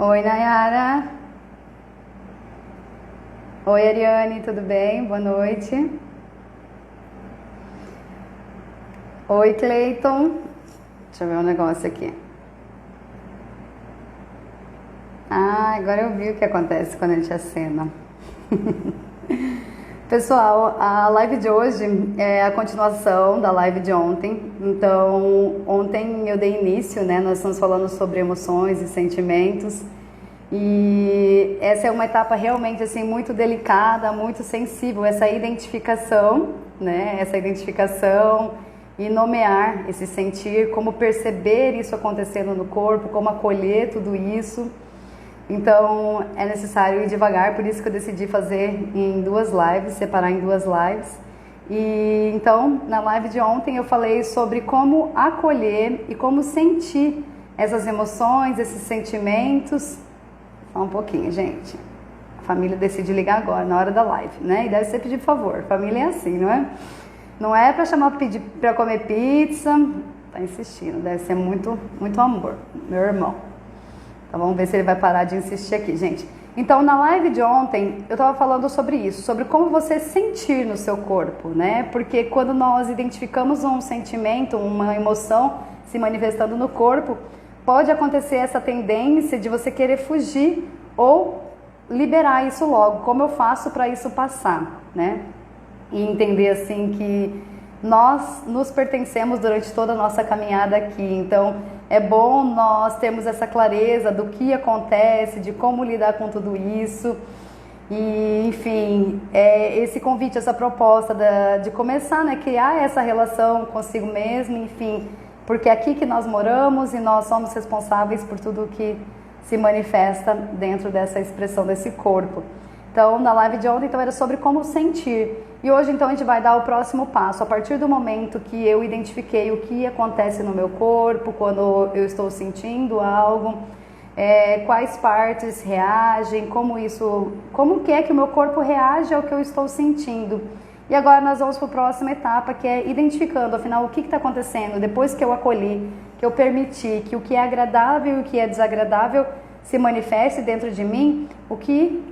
Oi, Nayara. Oi, Ariane, tudo bem? Boa noite. Oi, Cleiton. Deixa eu ver um negócio aqui. Ah, agora eu vi o que acontece quando a gente acena. Pessoal, a live de hoje é a continuação da live de ontem. Então, ontem eu dei início, né? Nós estamos falando sobre emoções e sentimentos. E essa é uma etapa realmente assim muito delicada, muito sensível, essa identificação, né? Essa identificação e nomear esse sentir, como perceber isso acontecendo no corpo, como acolher tudo isso. Então é necessário ir devagar, por isso que eu decidi fazer em duas lives, separar em duas lives. E então na live de ontem eu falei sobre como acolher e como sentir essas emoções, esses sentimentos. Só um pouquinho, gente. A família decide ligar agora, na hora da live, né? E deve ser pedir favor. Família é assim, não é? Não é pra chamar pedir pra comer pizza. Tá insistindo, deve ser muito, muito amor, meu irmão. Então vamos ver se ele vai parar de insistir aqui, gente. Então na live de ontem eu tava falando sobre isso, sobre como você sentir no seu corpo, né? Porque quando nós identificamos um sentimento, uma emoção se manifestando no corpo, pode acontecer essa tendência de você querer fugir ou liberar isso logo. Como eu faço para isso passar, né? E entender assim que nós nos pertencemos durante toda a nossa caminhada aqui. Então é bom nós termos essa clareza do que acontece, de como lidar com tudo isso. E enfim, esse convite, essa proposta de começar, né, criar essa relação consigo mesmo, enfim, porque é aqui que nós moramos e nós somos responsáveis por tudo que se manifesta dentro dessa expressão desse corpo. Então, na live de ontem, então, era sobre como sentir. E hoje, então, a gente vai dar o próximo passo. A partir do momento que eu identifiquei o que acontece no meu corpo, quando eu estou sentindo algo, quais partes reagem, como que é que o meu corpo reage ao que eu estou sentindo. E agora nós vamos para a próxima etapa, que é identificando, afinal, o que está acontecendo depois que eu acolhi, que eu permiti que o que é agradável e o que é desagradável se manifeste dentro de mim, o que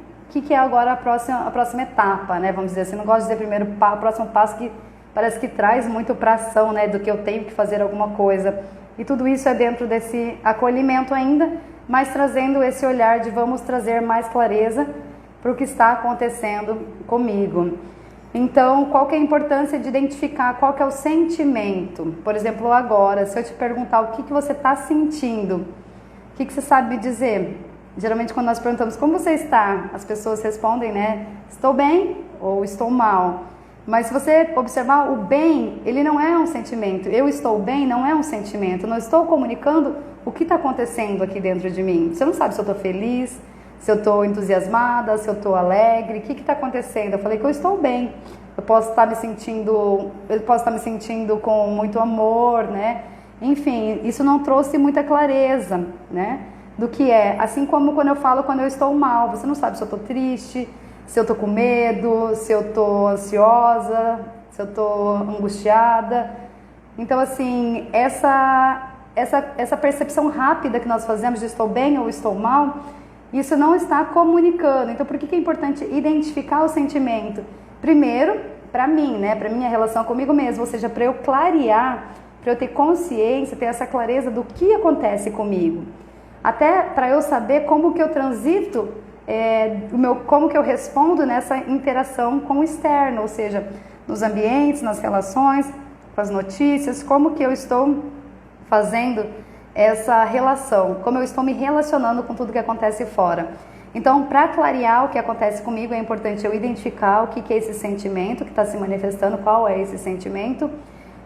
é agora a próxima etapa, né? Vamos dizer assim, não gosto de dizer primeiro o próximo passo, que parece que traz muito para ação, né? Do que eu tenho que fazer alguma coisa. E tudo isso é dentro desse acolhimento ainda, mas trazendo esse olhar de vamos trazer mais clareza para o que está acontecendo comigo. Então, qual que é a importância de identificar qual que é o sentimento? Por exemplo, agora, se eu te perguntar o que você está sentindo, o que você sabe me dizer? Geralmente, quando nós perguntamos como você está, as pessoas respondem, né? Estou bem ou estou mal. Mas se você observar, o bem, ele não é um sentimento. Eu estou bem não é um sentimento. Eu não estou comunicando o que está acontecendo aqui dentro de mim. Você não sabe se eu estou feliz, se eu estou entusiasmada, se eu estou alegre, o que está acontecendo? Eu falei que eu estou bem. Eu posso estar me sentindo com muito amor, né? Enfim, isso não trouxe muita clareza, né? Do que é, assim como quando eu estou mal, você não sabe se eu estou triste, se eu estou com medo, se eu estou ansiosa, se eu estou angustiada. Então assim, essa percepção rápida que nós fazemos de estou bem ou estou mal, isso não está comunicando. Então por que é importante identificar o sentimento? Primeiro, para mim, né, para minha relação comigo mesmo, ou seja, para eu clarear, para eu ter consciência, ter essa clareza do que acontece comigo. Até para eu saber como que eu transito, como que eu respondo nessa interação com o externo, ou seja, nos ambientes, nas relações, com as notícias, como que eu estou fazendo essa relação, como eu estou me relacionando com tudo que acontece fora. Então, para clarear o que acontece comigo, é importante eu identificar o que é esse sentimento que está se manifestando, qual é esse sentimento,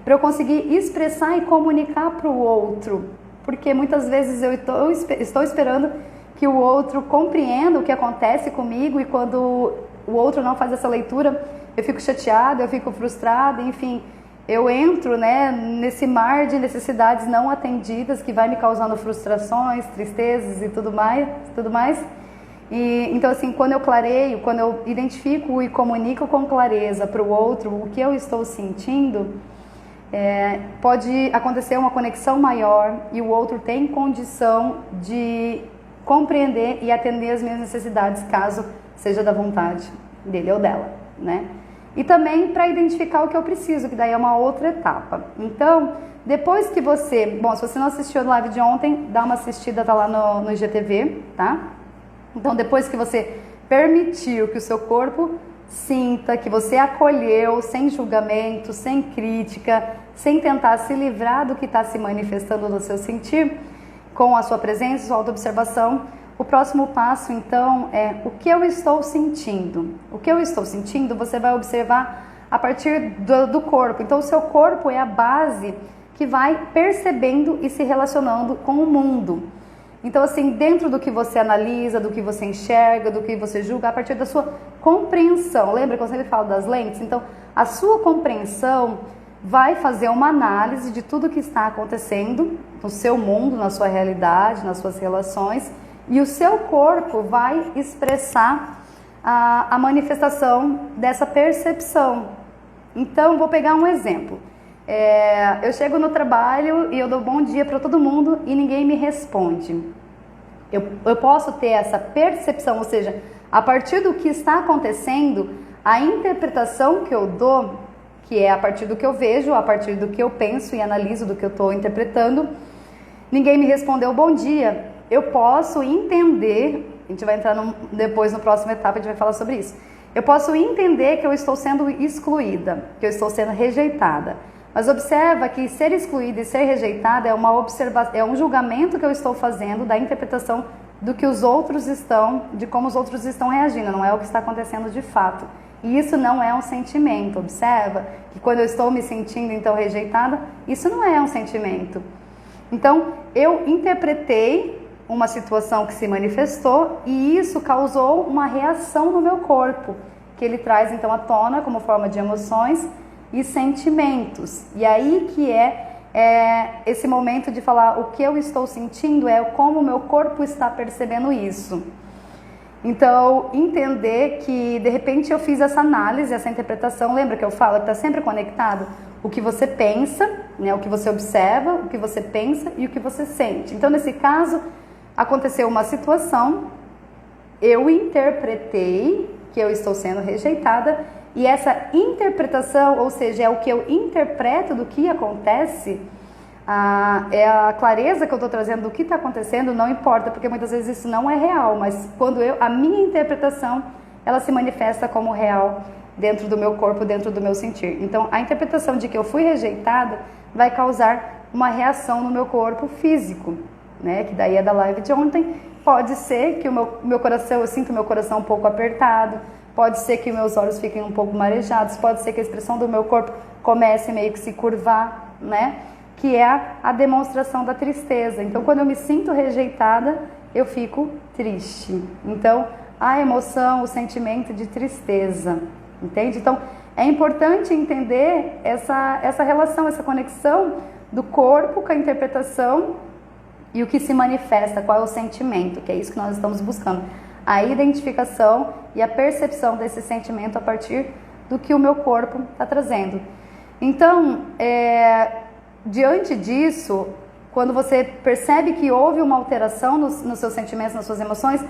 para eu conseguir expressar e comunicar para o outro. Porque muitas vezes eu estou esperando que o outro compreenda o que acontece comigo e quando o outro não faz essa leitura, eu fico chateada, eu fico frustrada, enfim, eu entro, né, nesse mar de necessidades não atendidas que vai me causando frustrações, tristezas e tudo mais. E, então assim, quando eu clareio, quando eu identifico e comunico com clareza para o outro o que eu estou sentindo, pode acontecer uma conexão maior e o outro tem condição de compreender e atender as minhas necessidades, caso seja da vontade dele ou dela, né? E também para identificar o que eu preciso, que daí é uma outra etapa. Então, depois que você... Bom, se você não assistiu a live de ontem, dá uma assistida, tá lá no IGTV, tá? Então, depois que você permitiu que o seu corpo sinta, que você acolheu, sem julgamento, sem crítica, sem tentar se livrar do que está se manifestando no seu sentir, com a sua presença, sua autoobservação, o próximo passo, então, é o que eu estou sentindo. O que eu estou sentindo, você vai observar a partir do corpo. Então, o seu corpo é a base que vai percebendo e se relacionando com o mundo. Então, assim, dentro do que você analisa, do que você enxerga, do que você julga, a partir da sua compreensão. Lembra que eu sempre falo das lentes? Então, a sua compreensão vai fazer uma análise de tudo que está acontecendo no seu mundo, na sua realidade, nas suas relações, e o seu corpo vai expressar a manifestação dessa percepção. Então, vou pegar um exemplo. Eu chego no trabalho e eu dou bom dia para todo mundo e ninguém me responde. Eu posso ter essa percepção, ou seja, a partir do que está acontecendo, a interpretação que eu dou, que é a partir do que eu vejo, a partir do que eu penso e analiso do que eu estou interpretando, ninguém me respondeu bom dia. Eu posso entender, a gente vai entrar depois no próximo etapa, a gente vai falar sobre isso. Eu posso entender que eu estou sendo excluída, que eu estou sendo rejeitada. Mas observa que ser excluída e ser rejeitada é um julgamento que eu estou fazendo da interpretação do que os outros estão, de como os outros estão reagindo, não é o que está acontecendo de fato. E isso não é um sentimento. Observa que quando eu estou me sentindo então rejeitada, isso não é um sentimento. Então, eu interpretei uma situação que se manifestou e isso causou uma reação no meu corpo, que ele traz então à tona como forma de emoções e sentimentos. E aí que esse momento de falar o que eu estou sentindo, é como o meu corpo está percebendo isso. Então, entender que de repente eu fiz essa análise, essa interpretação, lembra que eu falo que está sempre conectado? O que você pensa, né, o que você observa, o que você pensa e o que você sente. Então, nesse caso, aconteceu uma situação, eu interpretei que eu estou sendo rejeitada e essa interpretação, ou seja, é o que eu interpreto do que acontece, é a clareza que eu estou trazendo do que está acontecendo, não importa, porque muitas vezes isso não é real, mas quando a minha interpretação, ela se manifesta como real dentro do meu corpo, dentro do meu sentir. Então, a interpretação de que eu fui rejeitada vai causar uma reação no meu corpo físico, né? Que daí é da live de ontem. Pode ser que o meu coração, eu sinto o meu coração um pouco apertado, pode ser que meus olhos fiquem um pouco marejados, pode ser que a expressão do meu corpo comece meio que se curvar, né? Que é a demonstração da tristeza. Então, quando eu me sinto rejeitada, eu fico triste. Então, a emoção, o sentimento de tristeza, entende? Então, é importante entender essa relação, essa conexão do corpo com a interpretação e o que se manifesta, qual é o sentimento, que é isso que nós estamos buscando. A identificação e a percepção desse sentimento a partir do que o meu corpo está trazendo. Então, diante disso, quando você percebe que houve uma alteração nos seus sentimentos, nas suas emoções,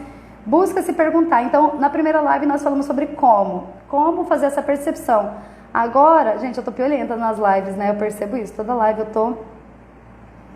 busca se perguntar. Então, na primeira live nós falamos sobre como fazer essa percepção. Agora, gente, eu tô piolenta nas lives, né? Eu percebo isso, toda live eu tô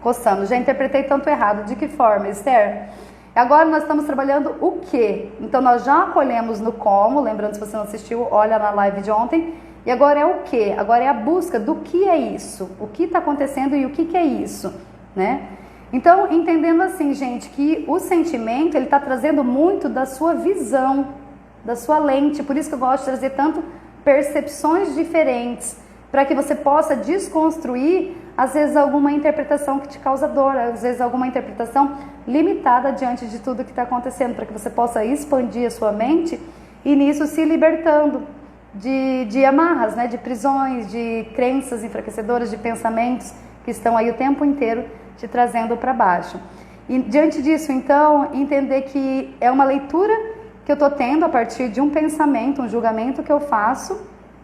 coçando. Já interpretei tanto errado. De que forma, Esther? Agora nós estamos trabalhando o quê? Então, nós já acolhemos no como, lembrando, se você não assistiu, olha na live de ontem. E agora é o quê? Agora é a busca do que é isso, o que está acontecendo e o que é isso, né? Então, entendendo assim, gente, que o sentimento, ele está trazendo muito da sua visão, da sua lente, por isso que eu gosto de trazer tanto percepções diferentes, para que você possa desconstruir, às vezes, alguma interpretação que te causa dor, às vezes, alguma interpretação limitada diante de tudo que está acontecendo, para que você possa expandir a sua mente e nisso se libertando de amarras, né, de prisões, de crenças enfraquecedoras, de pensamentos que estão aí o tempo inteiro te trazendo para baixo. E diante disso, então, entender que é uma leitura que eu estou tendo a partir de um pensamento, um julgamento que eu faço,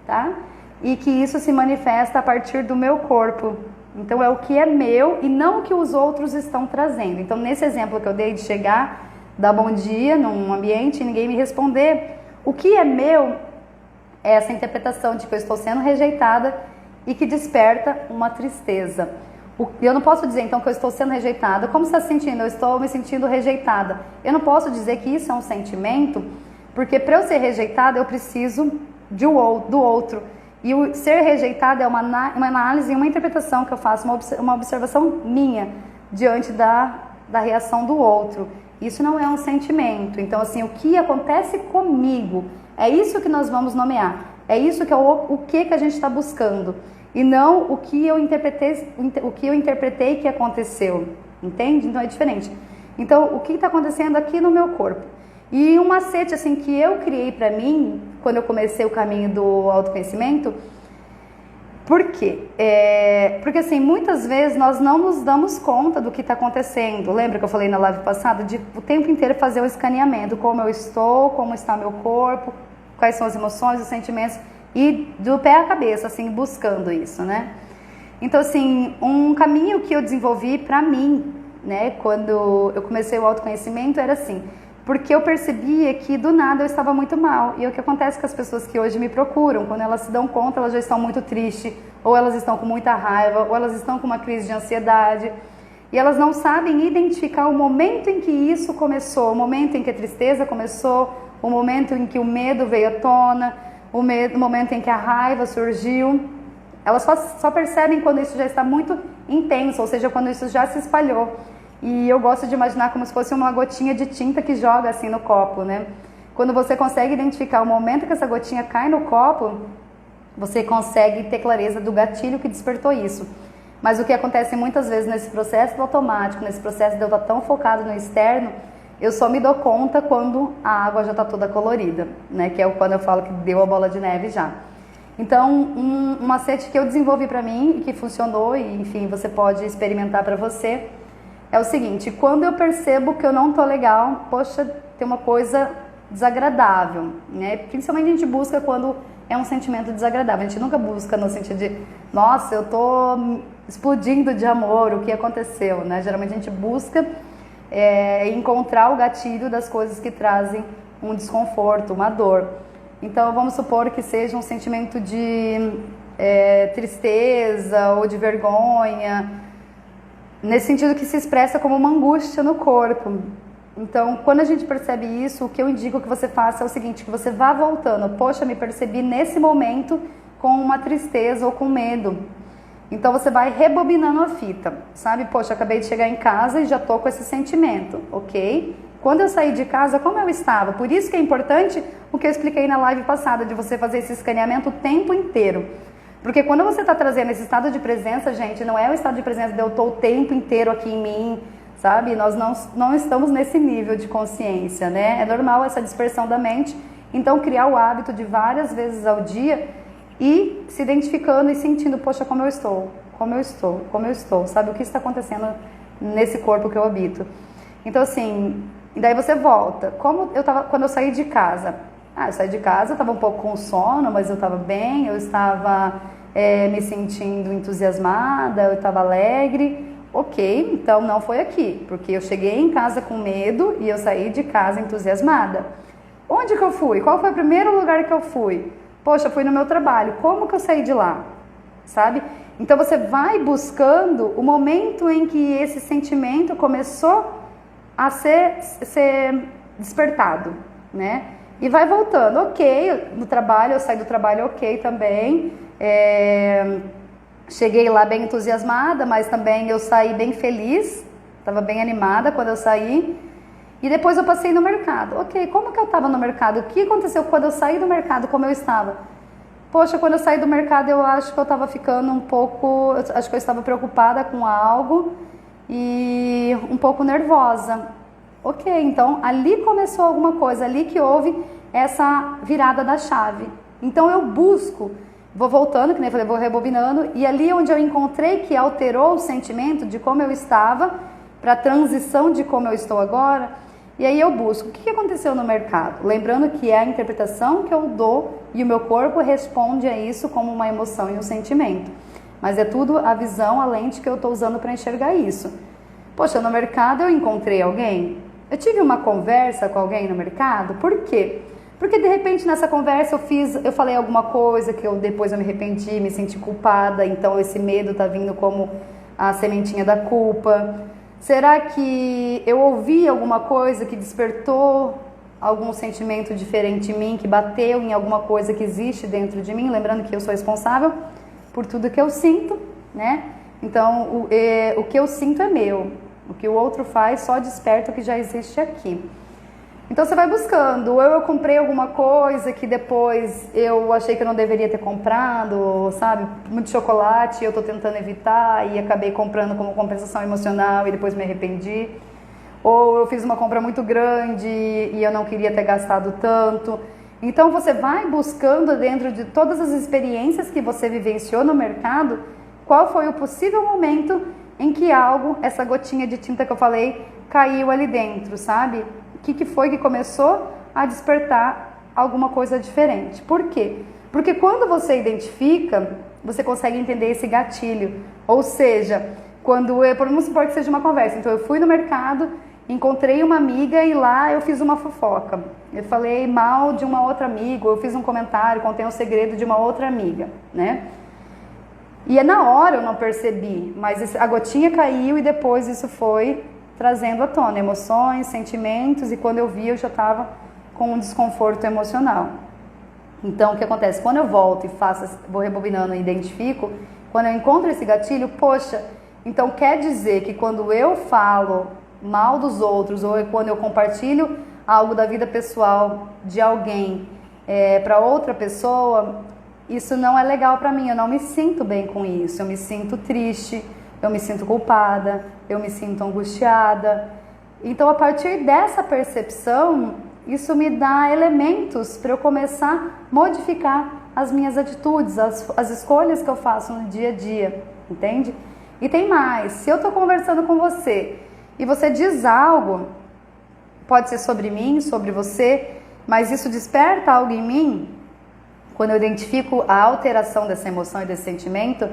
tá? E que isso se manifesta a partir do meu corpo. Então, é o que é meu e não o que os outros estão trazendo. Então, nesse exemplo que eu dei de chegar dar bom dia num ambiente e ninguém me responder. O que é meu é essa interpretação de que eu estou sendo rejeitada e que desperta uma tristeza. Eu não posso dizer então que eu estou sendo rejeitada. Como você está se sentindo? Eu estou me sentindo rejeitada. Eu não posso dizer que isso é um sentimento, porque para eu ser rejeitada eu preciso do outro. E o ser rejeitada é uma análise e uma interpretação que eu faço, uma observação minha diante da reação do outro. Isso não é um sentimento. Então, assim, o que acontece comigo, é isso que nós vamos nomear. É isso que é o que a gente está buscando. E não o que eu interpretei que aconteceu. Entende? Então é diferente. Então, o que está acontecendo aqui no meu corpo? E um macete assim que eu criei para mim, quando eu comecei o caminho do autoconhecimento, por quê? Porque assim, muitas vezes nós não nos damos conta do que está acontecendo. Lembra que eu falei na live passada? De o tempo inteiro fazer o escaneamento, como eu estou, como está meu corpo, quais são as emoções, os sentimentos, e do pé à cabeça, assim, buscando isso, né? Então, assim, um caminho que eu desenvolvi para mim, né, quando eu comecei o autoconhecimento, era assim, porque eu percebia que do nada eu estava muito mal. E o que acontece com as pessoas que hoje me procuram, quando elas se dão conta, elas já estão muito tristes, ou elas estão com muita raiva, ou elas estão com uma crise de ansiedade, e elas não sabem identificar o momento em que isso começou, o momento em que a tristeza começou, o momento em que o medo veio à tona, o momento em que a raiva surgiu. Elas só percebem quando isso já está muito intenso, ou seja, quando isso já se espalhou. E eu gosto de imaginar como se fosse uma gotinha de tinta que joga assim no copo, né? Quando você consegue identificar o momento que essa gotinha cai no copo, você consegue ter clareza do gatilho que despertou isso. Mas o que acontece muitas vezes nesse processo do automático, nesse processo de eu estar tão focado no externo, eu só me dou conta quando a água já está toda colorida, né? Que é quando eu falo que deu a bola de neve já. Então, um macete que eu desenvolvi para mim e que funcionou, e enfim, você pode experimentar para você, é o seguinte: quando eu percebo que eu não tô legal, poxa, tem uma coisa desagradável, né? Principalmente a gente busca quando é um sentimento desagradável. A gente nunca busca no sentido de, nossa, eu tô explodindo de amor, o que aconteceu, né? Geralmente a gente busca encontrar o gatilho das coisas que trazem um desconforto, uma dor. Então vamos supor que seja um sentimento de tristeza ou de vergonha, nesse sentido que se expressa como uma angústia no corpo. Então, quando a gente percebe isso, o que eu indico que você faça é o seguinte, que você vá voltando. Poxa, me percebi nesse momento com uma tristeza ou com medo. Então, você vai rebobinando a fita, sabe? Poxa, acabei de chegar em casa e já tô com esse sentimento, ok? Quando eu saí de casa, como eu estava? Por isso que é importante o que eu expliquei na live passada, de você fazer esse escaneamento o tempo inteiro. Porque quando você está trazendo esse estado de presença, gente, não é o estado de presença de eu estou o tempo inteiro aqui em mim, sabe? Nós não estamos nesse nível de consciência, né? É normal essa dispersão da mente. Então, criar o hábito de várias vezes ao dia e se identificando e sentindo, poxa, como eu estou, sabe? O que está acontecendo nesse corpo que eu habito. Então, assim, e daí você volta. Quando eu saí de casa? Eu saí de casa, eu estava um pouco com sono, mas eu estava bem, eu estava me sentindo entusiasmada, eu estava alegre. Ok, então não foi aqui, porque eu cheguei em casa com medo e eu saí de casa entusiasmada. Onde que eu fui? Qual foi o primeiro lugar que eu fui? Poxa, fui no meu trabalho. Como que eu saí de lá? Sabe? Então você vai buscando o momento em que esse sentimento começou a ser despertado, né? E vai voltando. Ok, no trabalho, eu saí do trabalho ok também. Cheguei lá bem entusiasmada, mas também eu saí bem feliz, estava bem animada quando eu saí. E depois eu passei no mercado. Ok, como que eu estava no mercado? O que aconteceu quando eu saí do mercado? Como eu estava? Poxa, quando eu saí do mercado eu acho que eu estava ficando um pouco... Acho que eu estava preocupada com algo e um pouco nervosa. Ok, então ali começou alguma coisa, ali que houve essa virada da chave. Então eu busco... Vou voltando, que nem eu falei, vou rebobinando, e ali onde eu encontrei que alterou o sentimento de como eu estava, para a transição de como eu estou agora, e aí eu busco, o que aconteceu no mercado? Lembrando que é a interpretação que eu dou, e o meu corpo responde a isso como uma emoção e um sentimento. Mas é tudo a visão, a lente que eu estou usando para enxergar isso. Poxa, no mercado eu encontrei alguém, Eu tive uma conversa com alguém no mercado, por quê? Porque de repente nessa conversa eu falei alguma coisa que depois eu me arrependi, me senti culpada, então esse medo tá vindo como a sementinha da culpa. Será que eu ouvi alguma coisa que despertou algum sentimento diferente em mim, que bateu em alguma coisa que existe dentro de mim? Lembrando que eu sou responsável por tudo que eu sinto, né? Então o que eu sinto é meu, o que o outro faz só desperta o que já existe aqui. Então você vai buscando, ou eu comprei alguma coisa que depois eu achei que eu não deveria ter comprado, sabe? Muito chocolate, eu tô tentando evitar e acabei comprando como compensação emocional e depois me arrependi. Ou eu fiz uma compra muito grande e eu não queria ter gastado tanto. Então você vai buscando dentro de todas as experiências que você vivenciou no mercado, qual foi o possível momento em que algo, essa gotinha de tinta que eu falei, caiu ali dentro, sabe? O que foi que começou a despertar alguma coisa diferente? Por quê? Porque quando você identifica, você consegue entender esse gatilho. Ou seja, vamos supor que seja uma conversa. Então eu fui no mercado, encontrei uma amiga e lá eu fiz uma fofoca. Eu falei mal de uma outra amiga, eu fiz um comentário, contei um segredo de uma outra amiga, né? E na hora eu não percebi, mas a gotinha caiu e depois isso foi trazendo à tona emoções, sentimentos, e quando eu vi eu já estava com um desconforto emocional. Então o que acontece? Quando eu volto e vou rebobinando e identifico, quando eu encontro esse gatilho, poxa, então quer dizer que quando eu falo mal dos outros ou quando eu compartilho algo da vida pessoal de alguém para outra pessoa, isso não é legal para mim, eu não me sinto bem com isso, eu me sinto triste, eu me sinto culpada, eu me sinto angustiada. Então, a partir dessa percepção, isso me dá elementos para eu começar a modificar as minhas atitudes, as escolhas que eu faço no dia a dia, entende? E tem mais, se eu estou conversando com você e você diz algo, pode ser sobre mim, sobre você, mas isso desperta algo em mim, quando eu identifico a alteração dessa emoção e desse sentimento,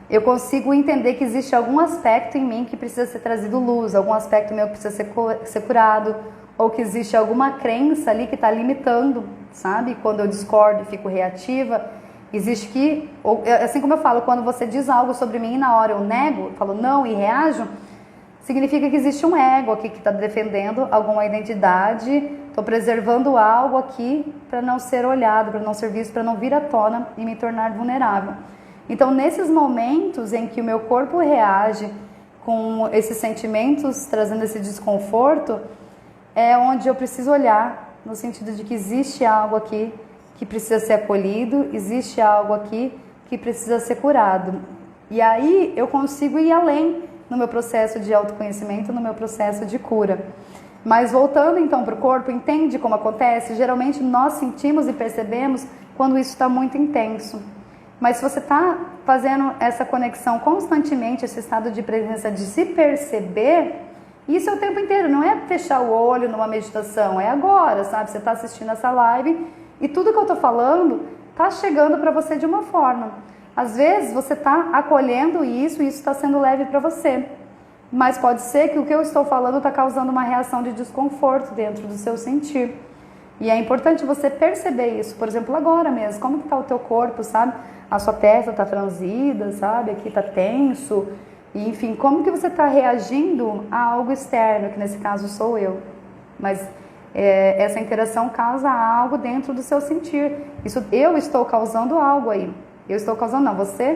eu consigo entender que existe algum aspecto em mim que precisa ser trazido luz, algum aspecto meu que precisa ser curado, ou que existe alguma crença ali que está limitando, sabe? Quando eu discordo e fico reativa, existe que, assim como eu falo, quando você diz algo sobre mim e na hora eu nego, falo não e reajo, significa que existe um ego aqui que está defendendo alguma identidade, estou preservando algo aqui para não ser olhado, para não ser visto, para não vir à tona e me tornar vulnerável. Então, nesses momentos em que o meu corpo reage com esses sentimentos, trazendo esse desconforto, é onde eu preciso olhar, no sentido de que existe algo aqui que precisa ser acolhido, existe algo aqui que precisa ser curado. E aí eu consigo ir além no meu processo de autoconhecimento, no meu processo de cura. Mas voltando então para o corpo, entende como acontece? Geralmente nós sentimos e percebemos quando isso está muito intenso. Mas se você está fazendo essa conexão constantemente, esse estado de presença de se perceber, isso é o tempo inteiro, não é fechar o olho numa meditação, é agora, sabe? Você está assistindo essa live e tudo que eu estou falando está chegando para você de uma forma. Às vezes você está acolhendo isso e isso está sendo leve para você. Mas pode ser que o que eu estou falando está causando uma reação de desconforto dentro do seu sentir. E é importante você perceber isso, por exemplo, agora mesmo, como que está o teu corpo, sabe? A sua testa está franzida, sabe? Aqui está tenso. E, enfim, como que você está reagindo a algo externo, que nesse caso sou eu. Mas essa interação causa algo dentro do seu sentir. Isso, eu estou causando algo aí. Eu estou causando, não, você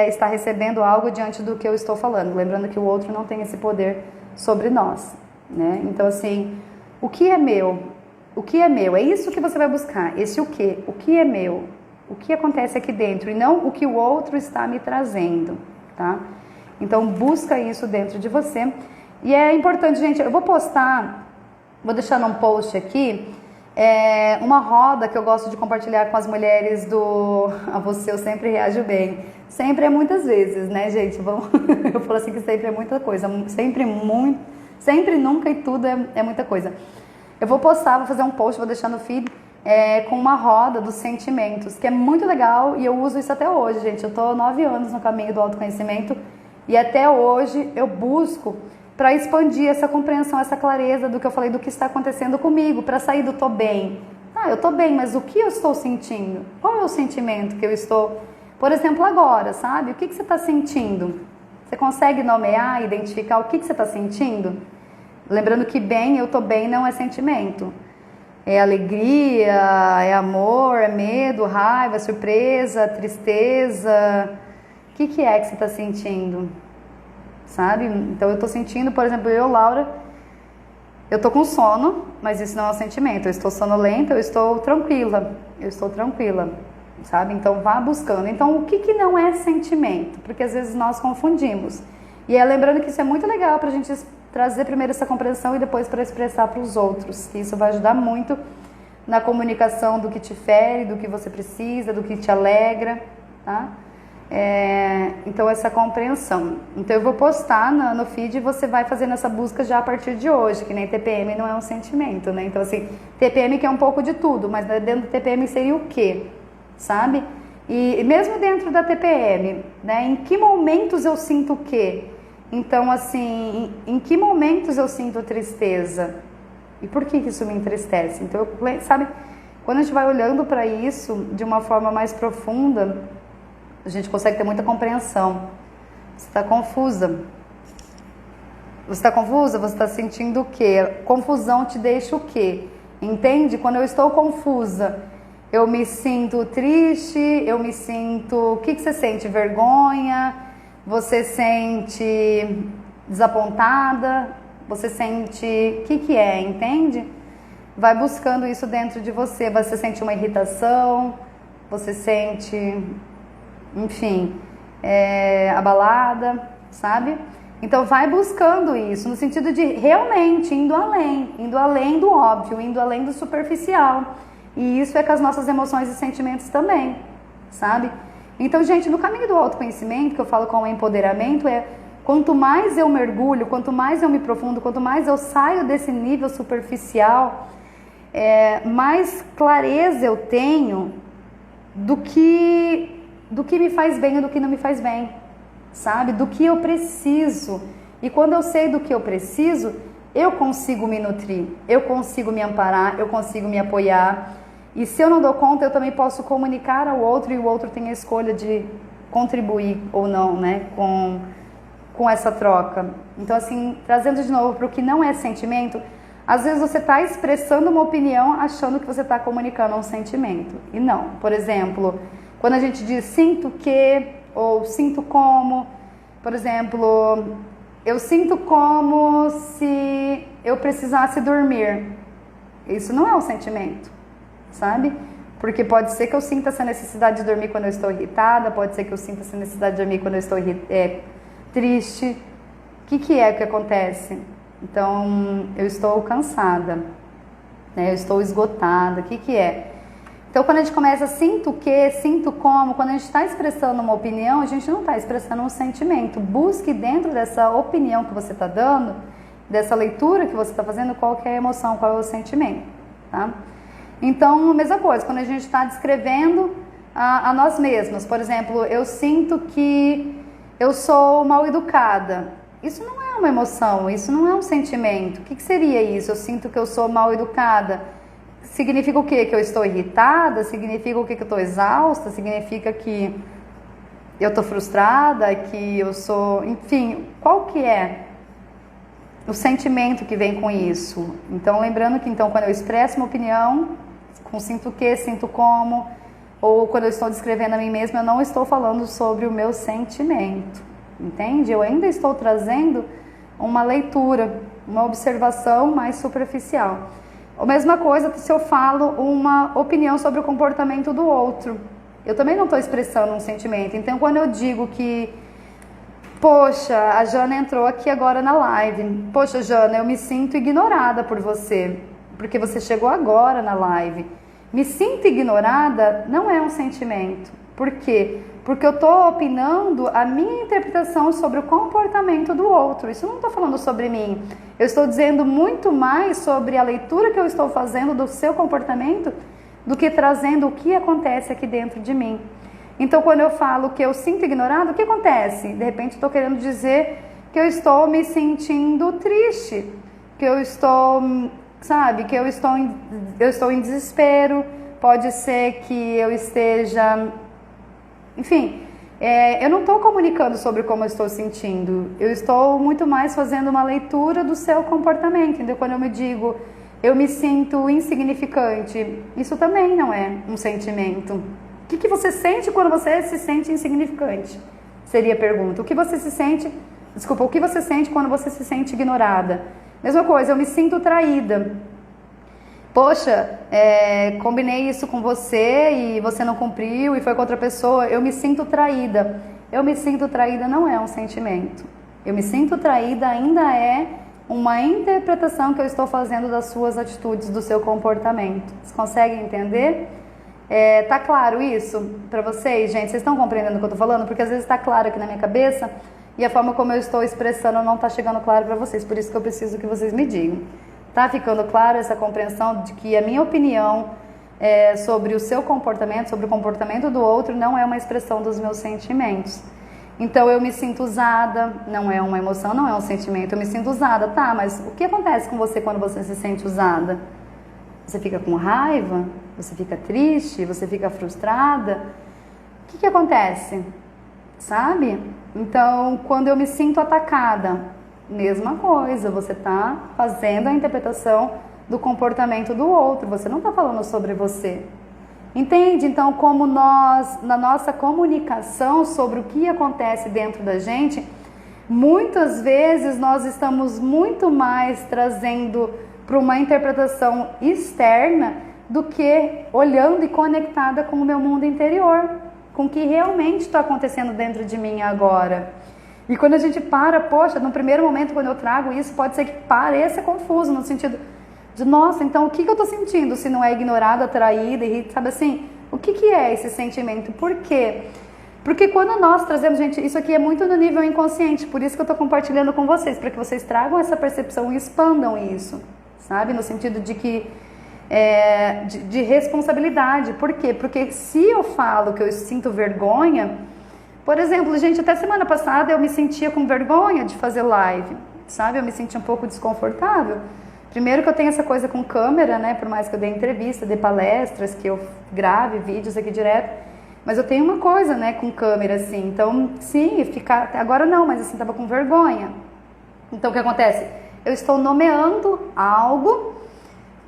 está recebendo algo diante do que eu estou falando. Lembrando que o outro não tem esse poder sobre nós, né? Então, assim, o que é meu? O que é meu? É isso que você vai buscar. Esse o quê? O que é meu? O que acontece aqui dentro? E não o que o outro está me trazendo, tá? Então, busca isso dentro de você. E é importante, gente, eu vou postar, vou deixar num post aqui, uma roda que eu gosto de compartilhar com as mulheres do A Você Eu Sempre Reajo Bem. Sempre é muitas vezes, né, gente? Eu falo assim que sempre é muita coisa, sempre muito, sempre, nunca e tudo é muita coisa. Eu vou postar, vou fazer um post, vou deixar no feed, com uma roda dos sentimentos, que é muito legal e eu uso isso até hoje, gente. Eu tô há 9 anos no caminho do autoconhecimento e até hoje eu busco para expandir essa compreensão, essa clareza do que eu falei, do que está acontecendo comigo, para sair do tô bem. Ah, eu tô bem, mas o que eu estou sentindo? Qual é o sentimento que eu estou... Por exemplo, agora, sabe? O que você está sentindo? Você consegue nomear, identificar o que você está sentindo? Lembrando que bem, eu tô bem, não é sentimento. É alegria, é amor, é medo, raiva, surpresa, tristeza. O que é que você está sentindo? Sabe? Então eu estou sentindo, por exemplo, eu, Laura, eu estou com sono, mas isso não é um sentimento. Eu estou sonolenta, eu estou tranquila, sabe? Então vá buscando. Então o que não é sentimento? Porque às vezes nós confundimos. E lembrando que isso é muito legal para a gente trazer primeiro essa compreensão e depois para expressar para os outros, que isso vai ajudar muito na comunicação do que te fere, do que você precisa, do que te alegra, tá? Então essa compreensão. Então eu vou postar no feed e você vai fazendo essa busca já a partir de hoje, que nem TPM não é um sentimento, né? Então assim, TPM que é um pouco de tudo, mas dentro do TPM seria o quê? Sabe? E mesmo dentro da TPM, né? Em que momentos eu sinto o quê? Então assim, em que momentos eu sinto tristeza? E por que isso me entristece? Então, sabe, quando a gente vai olhando para isso de uma forma mais profunda, a gente consegue ter muita compreensão. Você está confusa. Você está confusa? Você está sentindo o quê? Confusão te deixa o quê? Entende? Quando eu estou confusa, eu me sinto triste, eu me sinto... O que você sente? Vergonha? Você sente desapontada? Você sente... O que é? Entende? Vai buscando isso dentro de você. Você sente uma irritação? Você sente... enfim, abalada, sabe? Então vai buscando isso, no sentido de realmente indo além do óbvio, indo além do superficial. E isso é com as nossas emoções e sentimentos também, sabe? Então, gente, no caminho do autoconhecimento, que eu falo com o empoderamento, quanto mais eu mergulho, quanto mais eu me profundo, quanto mais eu saio desse nível superficial, mais clareza eu tenho do que me faz bem e do que não me faz bem, sabe? Do que eu preciso. E quando eu sei do que eu preciso, eu consigo me nutrir, eu consigo me amparar, eu consigo me apoiar. E se eu não dou conta, eu também posso comunicar ao outro e o outro tem a escolha de contribuir ou não, né? Com essa troca. Então, assim, trazendo de novo para o que não é sentimento, às vezes você está expressando uma opinião achando que você está comunicando um sentimento. E não. Por exemplo... quando a gente diz sinto que, ou sinto como, por exemplo, eu sinto como se eu precisasse dormir. Isso não é um sentimento, sabe? Porque pode ser que eu sinta essa necessidade de dormir quando eu estou irritada, pode ser que eu sinta essa necessidade de dormir quando eu estou triste. O que é que acontece? Então, eu estou cansada, né? Eu estou esgotada. O que é? Então, quando a gente começa, sinto o que, sinto como, quando a gente está expressando uma opinião, a gente não está expressando um sentimento. Busque dentro dessa opinião que você está dando, dessa leitura que você está fazendo, qual que é a emoção, qual é o sentimento, tá? Então, a mesma coisa, quando a gente está descrevendo a nós mesmos, por exemplo, eu sinto que eu sou mal educada. Isso não é uma emoção, isso não é um sentimento. O que seria isso? Eu sinto que eu sou mal educada. Significa o quê? Que eu estou irritada? Significa o quê? Que eu estou exausta? Significa que eu estou frustrada? Que eu sou... enfim, qual que é o sentimento que vem com isso? Então, lembrando que então, quando eu expresso uma opinião, com sinto o quê? Sinto como? Ou quando eu estou descrevendo a mim mesma, eu não estou falando sobre o meu sentimento. Entende? Eu ainda estou trazendo uma leitura, uma observação mais superficial. A mesma coisa se eu falo uma opinião sobre o comportamento do outro. Eu também não estou expressando um sentimento. Então, quando eu digo que, poxa, a Jana entrou aqui agora na live. Poxa, Jana, eu me sinto ignorada por você, porque você chegou agora na live. Me sinto ignorada não é um sentimento. Por quê? Porque eu estou opinando a minha interpretação sobre o comportamento do outro. Isso não estou falando sobre mim. Eu estou dizendo muito mais sobre a leitura que eu estou fazendo do seu comportamento do que trazendo o que acontece aqui dentro de mim. Então, quando eu falo que eu sinto ignorado, o que acontece? De repente, estou querendo dizer que que eu estou me sentindo triste, que eu estou, sabe, que eu estou em desespero, pode ser que eu esteja, enfim, eu não estou comunicando sobre como eu estou sentindo, eu estou muito mais fazendo uma leitura do seu comportamento, entendeu? Quando eu me digo, eu me sinto insignificante, isso também não é um sentimento. O que você sente quando você se sente insignificante? Seria a pergunta. O que você sente quando você se sente ignorada? Mesma coisa, eu me sinto traída. Poxa, combinei isso com você e você não cumpriu e foi com outra pessoa, eu me sinto traída. Eu me sinto traída não é um sentimento. Eu me sinto traída ainda é uma interpretação que eu estou fazendo das suas atitudes, do seu comportamento. Vocês conseguem entender? Tá claro isso para vocês, gente? Vocês estão compreendendo o que eu tô falando? Porque às vezes tá claro aqui na minha cabeça e a forma como eu estou expressando não tá chegando claro para vocês. Por isso que eu preciso que vocês me digam. Tá ficando claro essa compreensão de que a minha opinião sobre o seu comportamento, sobre o comportamento do outro, não é uma expressão dos meus sentimentos. Então eu me sinto usada, não é uma emoção, não é um sentimento, eu me sinto usada. Tá, mas o que acontece com você quando você se sente usada? Você fica com raiva? Você fica triste? Você fica frustrada? O que acontece? Sabe? Então, quando eu me sinto atacada, mesma coisa, você está fazendo a interpretação do comportamento do outro, você não está falando sobre você. Entende? Então, como nós, na nossa comunicação sobre o que acontece dentro da gente, muitas vezes nós estamos muito mais trazendo para uma interpretação externa do que olhando e conectada com o meu mundo interior, com o que realmente está acontecendo dentro de mim agora. E quando a gente para, poxa, no primeiro momento quando eu trago isso, pode ser que pareça confuso, no sentido de, nossa, então o que eu estou sentindo se não é ignorada, atraída, sabe assim? O que é esse sentimento? Por quê? Porque quando nós trazemos, gente, isso aqui é muito no nível inconsciente, por isso que eu estou compartilhando com vocês, para que vocês tragam essa percepção e expandam isso, sabe? No sentido de que de responsabilidade. Por quê? Porque se eu falo que eu sinto vergonha, por exemplo, gente, até semana passada eu me sentia com vergonha de fazer live, sabe? Eu me sentia um pouco desconfortável. Primeiro que eu tenho essa coisa com câmera, né? Por mais que eu dê entrevista, dê palestras, que eu grave vídeos aqui direto, mas eu tenho uma coisa, né, com câmera, assim. Então, sim, agora não, mas assim, tava com vergonha. Então, o que acontece? Eu estou nomeando algo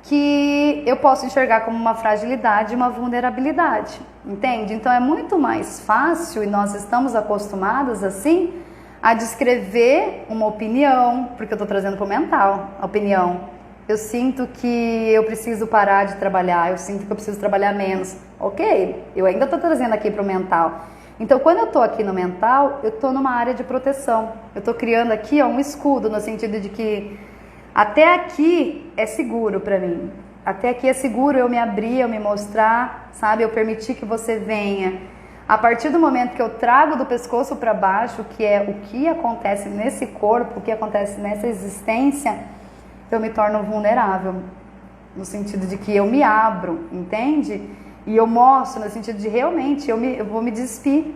que eu posso enxergar como uma fragilidade e uma vulnerabilidade, entende? Então é muito mais fácil, e nós estamos acostumados assim, a descrever uma opinião, porque eu estou trazendo para o mental a opinião. Eu sinto que eu preciso parar de trabalhar, eu sinto que eu preciso trabalhar menos. Ok, eu ainda estou trazendo aqui para o mental. Então quando eu estou aqui no mental, eu estou numa área de proteção. Eu estou criando aqui um escudo, no sentido de que até aqui é seguro para mim. Até aqui é seguro eu me abrir, eu me mostrar, sabe? Eu permitir que você venha. A partir do momento que eu trago do pescoço para baixo, que é o que acontece nesse corpo, o que acontece nessa existência, eu me torno vulnerável. No sentido de que eu me abro, entende? E eu mostro, no sentido de realmente eu vou me despir.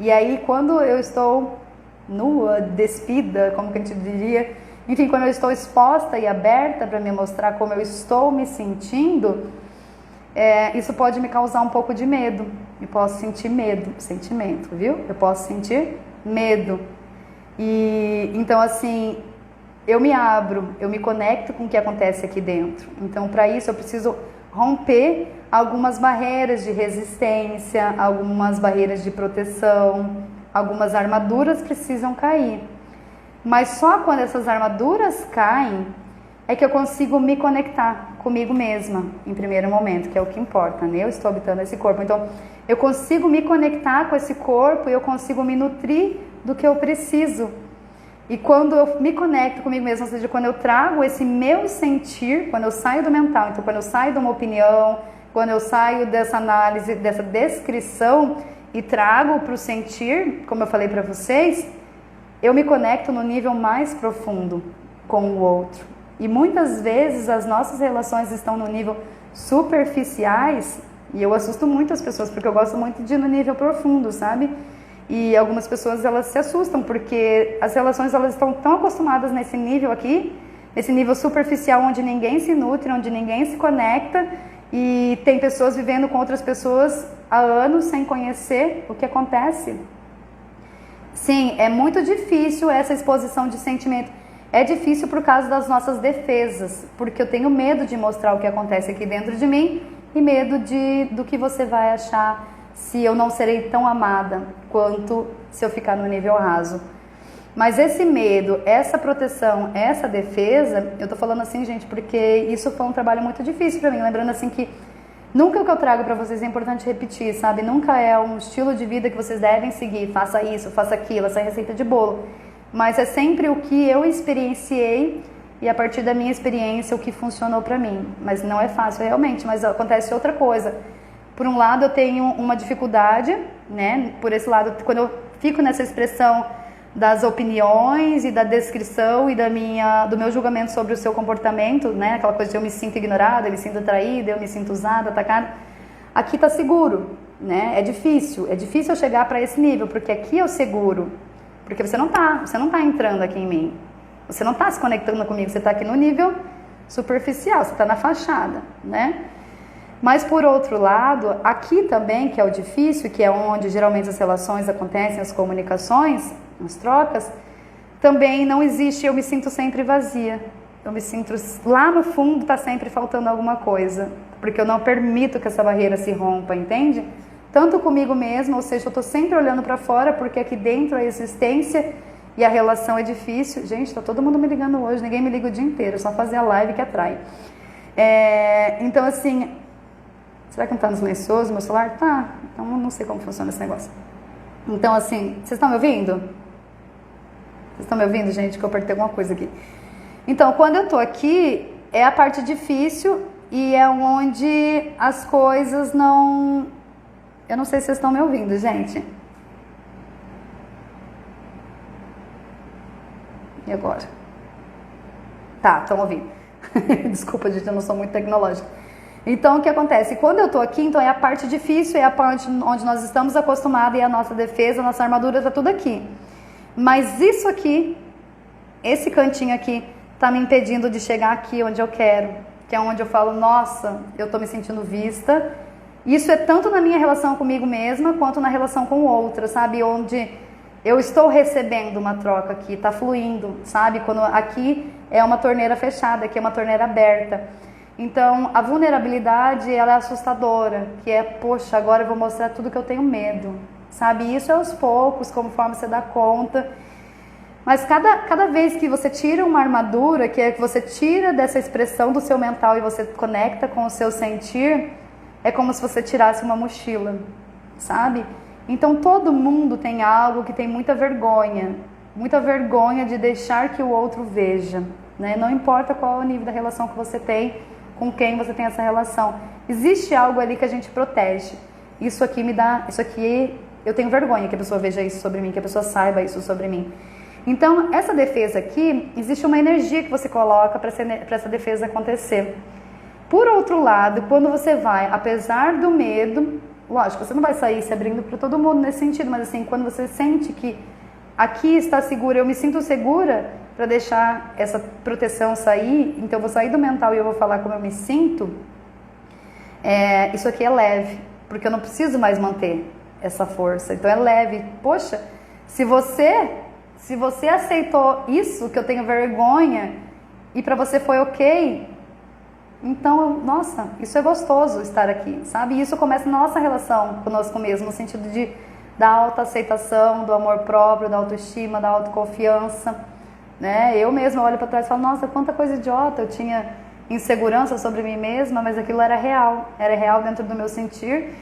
E aí quando eu estou nua, despida, como que a gente diria... Enfim, quando eu estou exposta e aberta para me mostrar como eu estou me sentindo, isso pode me causar um pouco de medo. Eu posso sentir medo, sentimento, viu? Eu posso sentir medo. E então, assim, eu me abro, eu me conecto com o que acontece aqui dentro. Então, para isso, eu preciso romper algumas barreiras de resistência, algumas barreiras de proteção, algumas armaduras precisam cair. Mas só quando essas armaduras caem é que eu consigo me conectar comigo mesma, em primeiro momento, que é o que importa, né? Eu estou habitando esse corpo. Então, eu consigo me conectar com esse corpo e eu consigo me nutrir do que eu preciso. E quando eu me conecto comigo mesma, ou seja, quando eu trago esse meu sentir, quando eu saio do mental, então quando eu saio de uma opinião, quando eu saio dessa análise, dessa descrição e trago para o sentir, como eu falei para vocês, eu me conecto no nível mais profundo com o outro. E muitas vezes as nossas relações estão no nível superficiais, e eu assusto muito as pessoas, porque eu gosto muito de ir no nível profundo, sabe? E algumas pessoas, elas se assustam, porque as relações, elas estão tão acostumadas nesse nível aqui, nesse nível superficial, onde ninguém se nutre, onde ninguém se conecta, e tem pessoas vivendo com outras pessoas há anos sem conhecer o que acontece. Sim, é muito difícil essa exposição de sentimento. É difícil por causa das nossas defesas, porque eu tenho medo de mostrar o que acontece aqui dentro de mim e medo do que você vai achar se eu não serei tão amada quanto se eu ficar no nível raso. Mas esse medo, essa proteção, essa defesa, eu tô falando assim, gente, porque isso foi um trabalho muito difícil pra mim. Lembrando assim que nunca o que eu trago pra vocês é importante repetir, sabe? Nunca é um estilo de vida que vocês devem seguir. Faça isso, faça aquilo, essa receita de bolo. Mas é sempre o que eu experienciei e a partir da minha experiência o que funcionou pra mim. Mas não é fácil realmente, mas acontece outra coisa. Por um lado eu tenho uma dificuldade, né? Por esse lado, quando eu fico nessa expressão das opiniões e da descrição e do meu julgamento sobre o seu comportamento, né? Aquela coisa de eu me sinto ignorada, eu me sinto traída, eu me sinto usada, atacada. Aqui tá seguro, né? É difícil eu chegar para esse nível, porque aqui é o seguro. Porque você não tá entrando aqui em mim. Você não tá se conectando comigo, você tá aqui no nível superficial, você tá na fachada, né? Mas por outro lado, aqui também, que é o difícil, que é onde geralmente as relações acontecem, as comunicações, as trocas, também não existe, eu me sinto sempre vazia. Eu me sinto, lá no fundo está sempre faltando alguma coisa, porque eu não permito que essa barreira se rompa, entende? Tanto comigo mesma, ou seja, eu estou sempre olhando para fora, porque aqui dentro a existência e a relação é difícil. Gente, está todo mundo me ligando hoje, ninguém me liga o dia inteiro, só fazer a live que atrai. Então assim, será que não está no silencioso meu celular? Tá, então não sei como funciona esse negócio. Então assim, vocês estão me ouvindo? Vocês estão me ouvindo, gente? Que eu apertei alguma coisa aqui. Então, quando eu tô aqui, é a parte difícil e é onde as coisas não... Eu não sei se vocês estão me ouvindo, gente. E agora? Tá, estão ouvindo. Desculpa, gente, eu não sou muito tecnológica. Então, o que acontece? Quando eu tô aqui, então é a parte difícil, é a parte onde nós estamos acostumados e a nossa defesa, a nossa armadura, tá tudo aqui. Mas isso aqui, esse cantinho aqui, tá me impedindo de chegar aqui onde eu quero, que é onde eu falo, nossa, eu tô me sentindo vista. Isso é tanto na minha relação comigo mesma, quanto na relação com outra, sabe? Onde eu estou recebendo uma troca aqui, tá fluindo, sabe? Quando aqui é uma torneira fechada, aqui é uma torneira aberta. Então, a vulnerabilidade, ela é assustadora, que é, poxa, agora eu vou mostrar tudo que eu tenho medo, sabe? Isso é aos poucos, conforme você dá conta. Mas cada vez que você tira uma armadura, que é que você tira dessa expressão do seu mental e você conecta com o seu sentir, é como se você tirasse uma mochila, sabe? Então, todo mundo tem algo que tem muita vergonha de deixar que o outro veja, né? Não importa qual é o nível da relação que você tem, com quem você tem essa relação. Existe algo ali que a gente protege. Isso aqui eu tenho vergonha que a pessoa veja isso sobre mim, que a pessoa saiba isso sobre mim. Então, essa defesa aqui, existe uma energia que você coloca para essa defesa acontecer. Por outro lado, quando você vai, apesar do medo, lógico, você não vai sair se abrindo para todo mundo nesse sentido, mas assim, quando você sente que aqui está segura, eu me sinto segura para deixar essa proteção sair, então eu vou sair do mental e eu vou falar como eu me sinto, isso aqui é leve, porque eu não preciso mais manter essa força, então é leve. Poxa, se você aceitou isso, que eu tenho vergonha, e para você foi ok, então, nossa, isso é gostoso estar aqui, sabe? E isso começa na nossa relação conosco mesmo, no sentido da autoaceitação, do amor próprio, da autoestima, da autoconfiança, né? Eu mesma olho para trás e falo, nossa, quanta coisa idiota, eu tinha insegurança sobre mim mesma, mas aquilo era real dentro do meu sentir.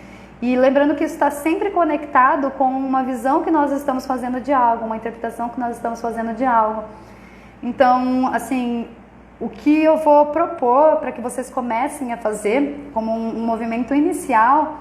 E lembrando que isso está sempre conectado com uma visão que nós estamos fazendo de algo, uma interpretação que nós estamos fazendo de algo. Então, assim, o que eu vou propor para que vocês comecem a fazer como um movimento inicial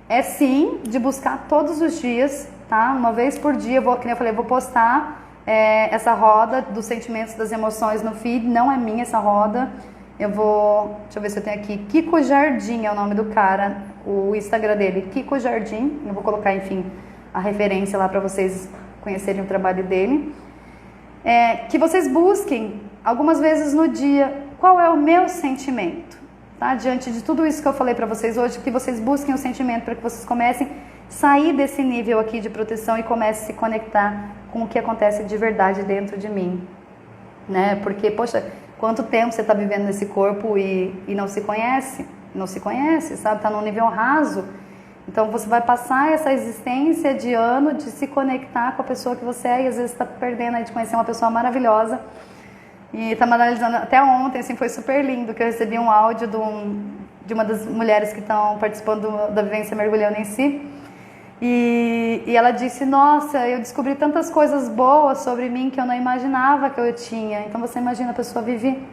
é sim de buscar todos os dias, tá? Uma vez por dia, como eu falei, eu vou postar essa roda dos sentimentos, das emoções no feed, não é minha essa roda. Deixa eu ver se eu tenho aqui, Kiko Jardim é o nome do cara, o Instagram dele, Kiko Jardim, eu vou colocar, enfim, a referência lá para vocês conhecerem o trabalho dele. Que vocês busquem algumas vezes no dia qual é o meu sentimento, tá? Diante de tudo isso que eu falei para vocês hoje, que vocês busquem o sentimento para que vocês comecem a sair desse nível aqui de proteção e comecem a se conectar com o que acontece de verdade dentro de mim, né? Porque, poxa, quanto tempo você está vivendo nesse corpo e não se conhece? Não se conhece, sabe? Está num nível raso. Então você vai passar essa existência de ano de se conectar com a pessoa que você é e às vezes está perdendo aí de conhecer uma pessoa maravilhosa. E estamos analisando, até ontem, assim, foi super lindo, que eu recebi um áudio de uma das mulheres que estão participando da vivência mergulhando em si. E ela disse, nossa, eu descobri tantas coisas boas sobre mim que eu não imaginava que eu tinha. Então você imagina, a pessoa vive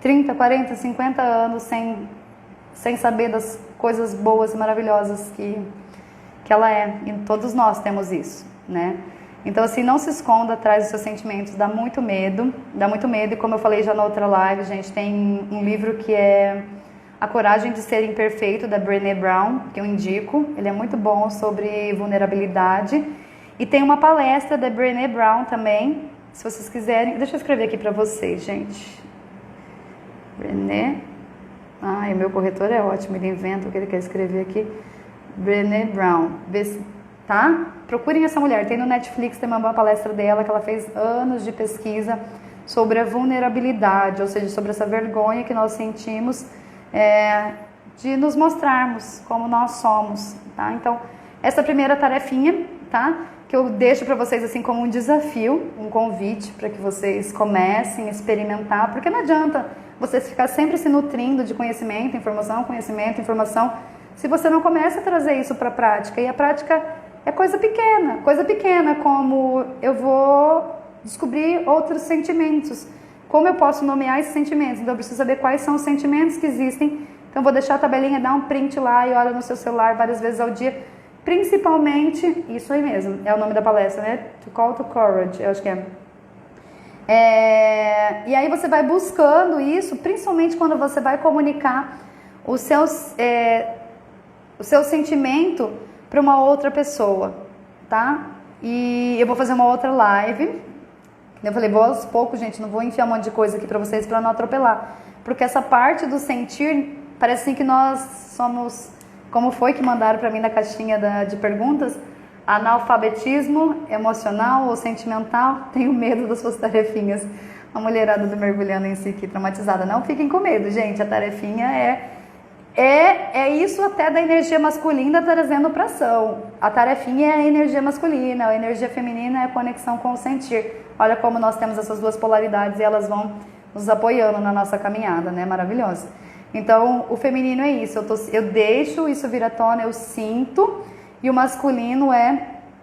30, 40, 50 anos sem saber das coisas boas e maravilhosas que ela é. E todos nós temos isso, né? Então, assim, não se esconda atrás dos seus sentimentos, dá muito medo. E como eu falei já na outra live, gente, tem um livro que é A Coragem de Ser Imperfeito, da Brené Brown, que eu indico. Ele é muito bom sobre vulnerabilidade. E tem uma palestra da Brené Brown também, se vocês quiserem. Deixa eu escrever aqui pra vocês, gente. Brené. O meu corretor é ótimo, ele inventa o que ele quer escrever aqui. Brené Brown. Tá? Procurem essa mulher. Tem no Netflix, tem uma palestra dela que ela fez anos de pesquisa sobre a vulnerabilidade, ou seja, sobre essa vergonha que nós sentimos de nos mostrarmos como nós somos, tá? Então, essa primeira tarefinha, tá? Que eu deixo para vocês assim como um desafio, um convite para que vocês comecem a experimentar, porque não adianta vocês ficar sempre se nutrindo de conhecimento, informação, se você não começa a trazer isso para a prática. E a prática é coisa pequena, como eu vou descobrir outros sentimentos, como eu posso nomear esses sentimentos. Então eu preciso saber quais são os sentimentos que existem. Então eu vou deixar a tabelinha, dar um print lá e olha no seu celular várias vezes ao dia. Principalmente, isso aí mesmo, é o nome da palestra, né? To Call to Courage, eu acho que é. E aí você vai buscando isso, principalmente quando você vai comunicar o seu sentimento para uma outra pessoa, tá? E eu vou fazer uma outra live. Eu falei, vou aos poucos, gente, não vou enfiar um monte de coisa aqui para vocês para não atropelar. Porque essa parte do sentir, parece assim que nós somos, como foi que mandaram para mim na caixinha de perguntas, analfabetismo emocional ou sentimental. Tenho medo das suas tarefinhas. A mulherada do mergulhando em si aqui, traumatizada. Não fiquem com medo, gente. A tarefinha é isso até da energia masculina trazendo para ação. A tarefinha é a energia masculina, a energia feminina é a conexão com o sentir. Olha como nós temos essas duas polaridades e elas vão nos apoiando na nossa caminhada, né? Maravilhosa. Então, o feminino é isso. Eu deixo isso vir à tona, eu sinto. E o masculino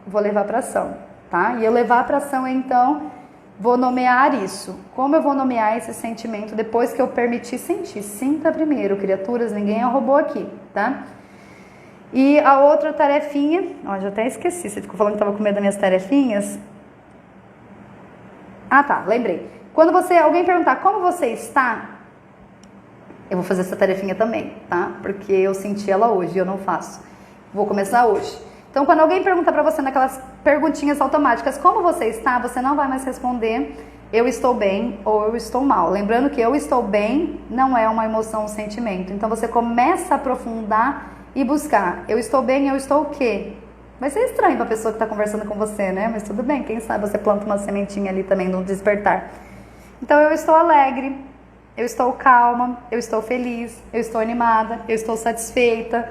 vou levar para ação, tá? E eu levar para ação, então, vou nomear isso. Como eu vou nomear esse sentimento depois que eu permitir sentir? Sinta primeiro, criaturas, ninguém é robô aqui, tá? E a outra tarefinha, já até esqueci, você ficou falando que estava com medo das minhas tarefinhas? Tá, lembrei. Quando alguém perguntar como você está, eu vou fazer essa tarefinha também, tá? Porque eu senti ela hoje e eu não faço. Vou começar hoje. Então, quando alguém pergunta para você naquelas perguntinhas automáticas, como você está, você não vai mais responder eu estou bem ou eu estou mal. Lembrando que eu estou bem não é uma emoção, um sentimento. Então, você começa a aprofundar e buscar. Eu estou bem, eu estou o quê? Vai ser estranho para a pessoa que está conversando com você, né? Mas tudo bem, quem sabe você planta uma sementinha ali também no despertar. Então, eu estou alegre, eu estou calma, eu estou feliz, eu estou animada, eu estou satisfeita,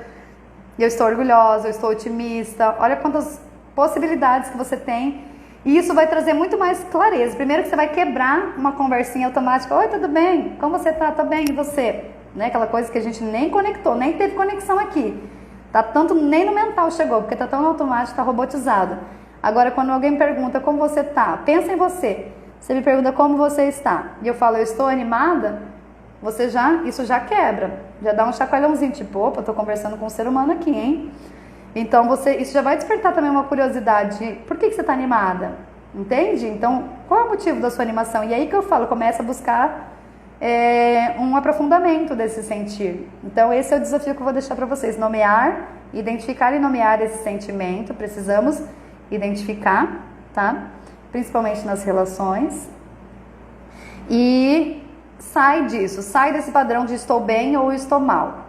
eu estou orgulhosa, eu estou otimista. Olha quantas possibilidades que você tem. E isso vai trazer muito mais clareza. Primeiro que você vai quebrar uma conversinha automática. Oi, tudo bem? Como você tá? Tô bem, e você? Né? Aquela coisa que a gente nem conectou, nem teve conexão aqui. Tá tanto, nem no mental chegou, porque tá tão automático, tá robotizado. Agora, quando alguém pergunta como você tá, pensa em você. Você me pergunta como você está. E eu falo, eu estou animada. Isso já quebra, já dá um chacoalhãozinho, tipo, opa, eu tô conversando com um ser humano aqui, hein? Então, isso já vai despertar também uma curiosidade, por que você tá animada? Entende? Então, qual é o motivo da sua animação? E aí que eu falo, começa a buscar um aprofundamento desse sentir. Então, esse é o desafio que eu vou deixar para vocês, identificar e nomear esse sentimento, precisamos identificar, tá? Principalmente nas relações. E sai disso, sai desse padrão de estou bem ou estou mal.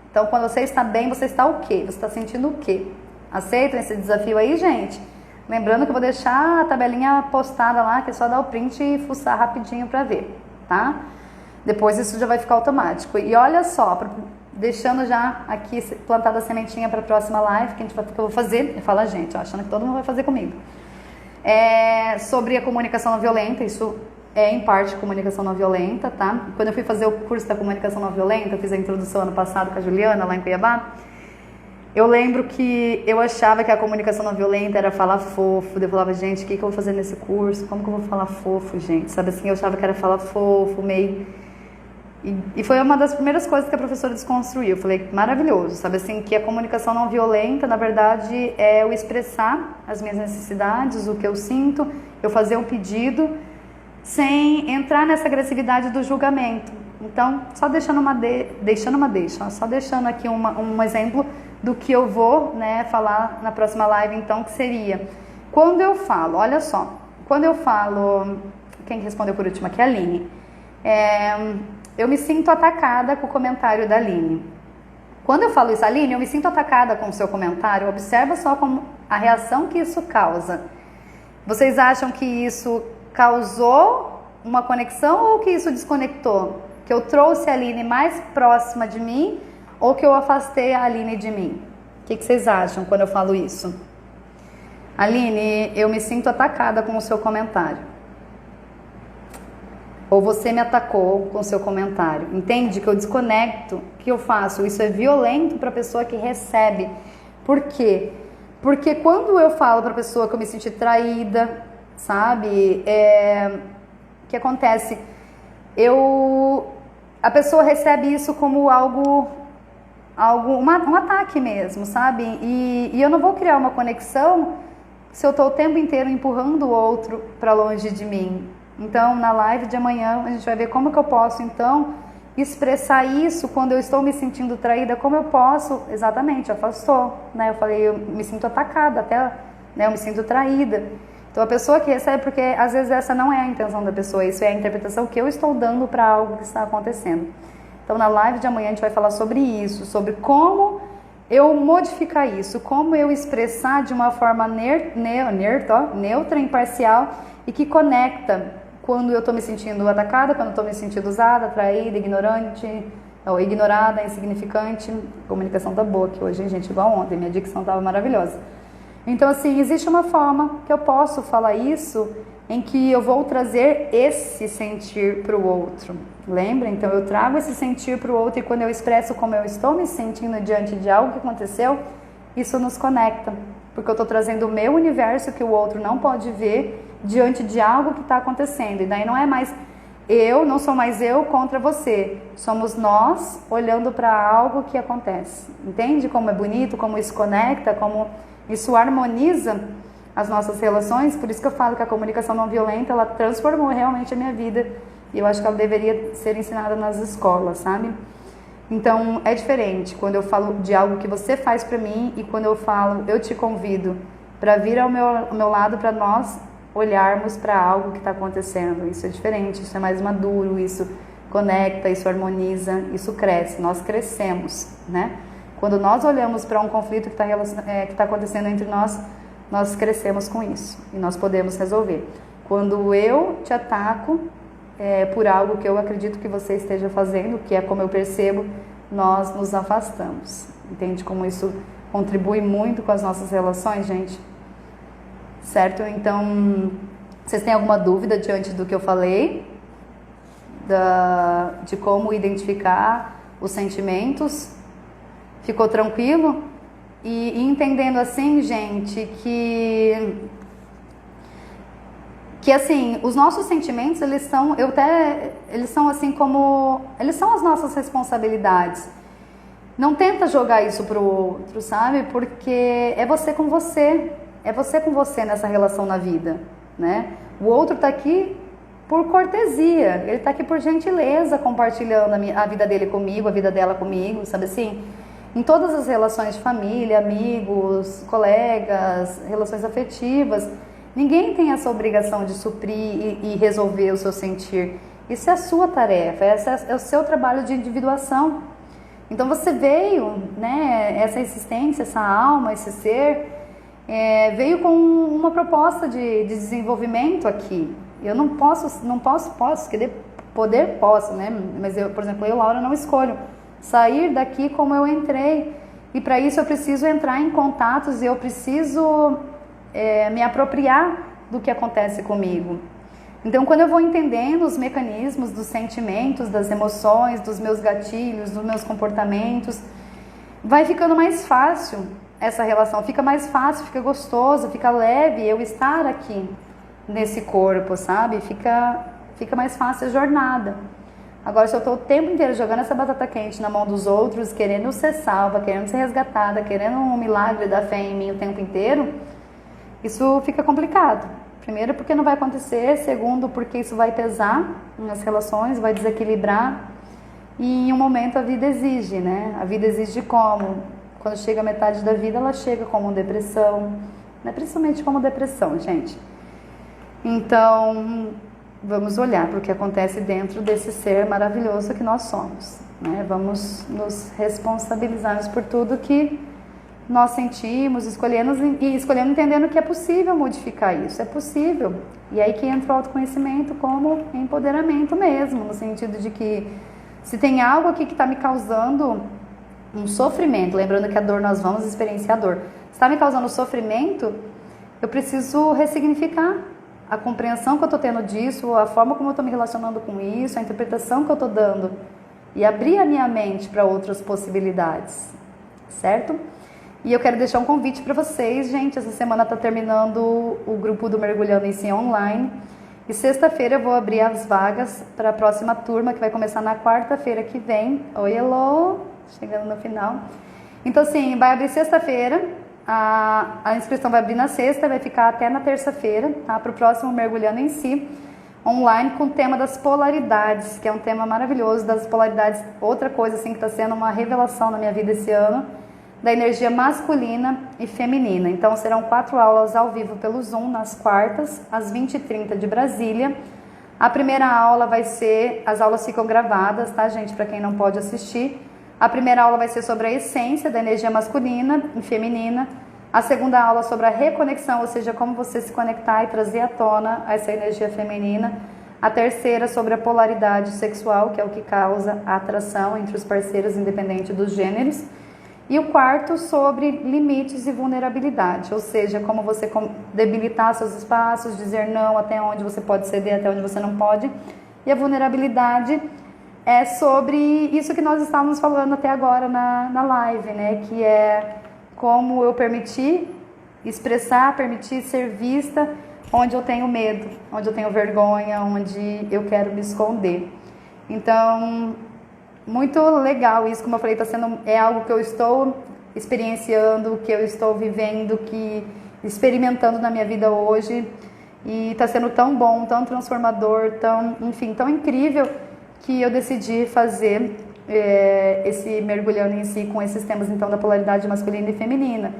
Então, quando você está bem, você está o quê? Você está sentindo o quê? Aceitam esse desafio aí, gente? Lembrando que eu vou deixar a tabelinha postada lá, que é só dar o print e fuçar rapidinho para ver, tá? Depois isso já vai ficar automático. E olha só, deixando já aqui plantada a sementinha para a próxima live, que eu vou fazer, fala gente, achando que todo mundo vai fazer comigo. Sobre a comunicação não violenta, isso é em parte comunicação não violenta, tá? Quando eu fui fazer o curso da comunicação não violenta, eu fiz a introdução ano passado com a Juliana, lá em Cuiabá, eu lembro que eu achava que a comunicação não violenta era falar fofo. Eu falava, gente, o que eu vou fazer nesse curso? Como que eu vou falar fofo, gente? Sabe assim, eu achava que era falar fofo, meio... E foi uma das primeiras coisas que a professora desconstruiu. Eu falei, maravilhoso, sabe assim, que a comunicação não violenta, na verdade, é eu expressar as minhas necessidades, o que eu sinto, eu fazer um pedido, sem entrar nessa agressividade do julgamento. Então, só deixando só deixando aqui um exemplo do que eu vou, né, falar na próxima live, então, que seria, quando eu falo, olha só, quando eu falo, quem respondeu por último aqui é a Aline, eu me sinto atacada com o comentário da Aline. Quando eu falo isso, Aline, eu me sinto atacada com o seu comentário, observa só como a reação que isso causa. Vocês acham que isso causou uma conexão ou que isso desconectou? Que eu trouxe a Aline mais próxima de mim ou que eu afastei a Aline de mim? O que vocês acham quando eu falo isso? Aline, eu me sinto atacada com o seu comentário. Ou você me atacou com o seu comentário. Entende que eu desconecto? O que eu faço? Isso é violento para a pessoa que recebe. Por quê? Porque quando eu falo para a pessoa que eu me senti traída, sabe? O que acontece? A pessoa recebe isso como um ataque mesmo, sabe? E eu não vou criar uma conexão se eu estou o tempo inteiro empurrando o outro para longe de mim. Então, na live de amanhã, a gente vai ver como que eu posso, então, expressar isso quando eu estou me sentindo traída, como eu posso, exatamente, afastou, né? Eu falei, eu me sinto atacada, até, né, eu me sinto traída. Então, a pessoa que recebe, porque às vezes essa não é a intenção da pessoa, isso é a interpretação que eu estou dando para algo que está acontecendo. Então, na live de amanhã, a gente vai falar sobre isso, sobre como eu modificar isso, como eu expressar de uma forma neutra, imparcial e que conecta quando eu estou me sentindo atacada, quando eu estou me sentindo usada, traída, ignorante, ou ignorada, insignificante. A comunicação tá boa aqui hoje, hein, gente? Igual ontem, minha dicção estava maravilhosa. Então, assim, existe uma forma que eu posso falar isso em que eu vou trazer esse sentir para o outro. Lembra? Então, eu trago esse sentir para o outro e quando eu expresso como eu estou me sentindo diante de algo que aconteceu, isso nos conecta. Porque eu estou trazendo o meu universo que o outro não pode ver diante de algo que está acontecendo. E daí não sou mais eu contra você. Somos nós olhando para algo que acontece. Entende como é bonito, como isso conecta, como isso harmoniza as nossas relações? Por isso que eu falo que a comunicação não violenta, ela transformou realmente a minha vida. E eu acho que ela deveria ser ensinada nas escolas, sabe? Então, é diferente quando eu falo de algo que você faz para mim e quando eu falo, eu te convido para vir ao meu lado, para nós olharmos para algo que está acontecendo. Isso é diferente, isso é mais maduro, isso conecta, isso harmoniza, isso cresce, nós crescemos, né? Quando nós olhamos para um conflito que está acontecendo entre nós, nós crescemos com isso e nós podemos resolver. Quando eu te ataco por algo que eu acredito que você esteja fazendo, que é como eu percebo, nós nos afastamos. Entende como isso contribui muito com as nossas relações, gente? Certo? Então, vocês têm alguma dúvida diante do que eu falei? De como identificar os sentimentos? Ficou tranquilo? E entendendo assim, gente, que assim, os nossos sentimentos, eles são assim como, eles são as nossas responsabilidades. Não tenta jogar isso pro outro, sabe? Porque é você com você nessa relação na vida, né? O outro tá aqui por cortesia, ele tá aqui por gentileza, compartilhando a vida dele comigo, a vida dela comigo, sabe assim? em todas as relações de família, amigos, colegas, relações afetivas. Ninguém tem essa obrigação de suprir e resolver o seu sentir. Isso é a sua tarefa, esse é o seu trabalho de individuação. Então você veio, né, essa existência, essa alma, esse ser, veio com uma proposta de desenvolvimento aqui. Eu não posso, posso, né? Mas eu, por exemplo, Laura, não escolho sair daqui como eu entrei. E para isso eu preciso entrar em contatos e eu preciso me apropriar do que acontece comigo. Então, quando eu vou entendendo os mecanismos dos sentimentos, das emoções, dos meus gatilhos, dos meus comportamentos, vai ficando mais fácil essa relação, fica mais fácil, fica gostoso, fica leve eu estar aqui nesse corpo, sabe? Fica mais fácil a jornada. Agora, se eu estou o tempo inteiro jogando essa batata quente na mão dos outros, querendo ser salva, querendo ser resgatada, querendo um milagre da fé em mim o tempo inteiro, isso fica complicado. Primeiro, porque não vai acontecer. Segundo, porque isso vai pesar nas relações, vai desequilibrar. E em um momento a vida exige, né? A vida exige como? Quando chega a metade da vida, ela chega como depressão. Não é principalmente como depressão, gente. Então, vamos olhar para o que acontece dentro desse ser maravilhoso que nós somos, né? Vamos nos responsabilizarmos por tudo que nós sentimos, escolhendo entendendo que é possível modificar isso, é possível. E aí que entra o autoconhecimento como empoderamento mesmo, no sentido de que se tem algo aqui que está me causando um sofrimento, lembrando que a dor nós vamos experienciar a dor, está me causando sofrimento, eu preciso ressignificar a compreensão que eu estou tendo disso, a forma como eu estou me relacionando com isso, a interpretação que eu estou dando e abrir a minha mente para outras possibilidades, certo? E eu quero deixar um convite para vocês, gente. Essa semana está terminando o grupo do Mergulhando em Si online. E sexta-feira eu vou abrir as vagas para a próxima turma, que vai começar na quarta-feira que vem. Oi, Elô! Chegando no final. Então, assim, vai abrir sexta-feira. A inscrição vai abrir na sexta, vai ficar até na terça-feira, tá? Para o próximo Mergulhando em Si online, com o tema das polaridades, que é um tema maravilhoso das polaridades. Outra coisa, assim, que está sendo uma revelação na minha vida esse ano, da energia masculina e feminina. Então serão 4 aulas ao vivo pelo Zoom nas quartas, às 20h30 de Brasília. A primeira aula vai ser, as aulas ficam gravadas, tá, gente, para quem não pode assistir. A primeira aula vai ser sobre a essência da energia masculina e feminina. A segunda aula sobre a reconexão, ou seja, como você se conectar e trazer à tona essa energia feminina. A terceira sobre a polaridade sexual, que é o que causa a atração entre os parceiros, independente dos gêneros. E o quarto sobre limites e vulnerabilidade, ou seja, como você debilitar seus espaços, dizer não, até onde você pode ceder, até onde você não pode. E a vulnerabilidade é sobre isso que nós estávamos falando até agora na live, né? Que é como eu permitir expressar, permitir ser vista onde eu tenho medo, onde eu tenho vergonha, onde eu quero me esconder. Então, muito legal isso, como eu falei, é algo que eu estou experienciando, que eu estou vivendo, experimentando na minha vida hoje, e está sendo tão bom, tão transformador, tão incrível, que eu decidi fazer esse Mergulhando em Si com esses temas, então, da polaridade masculina e feminina.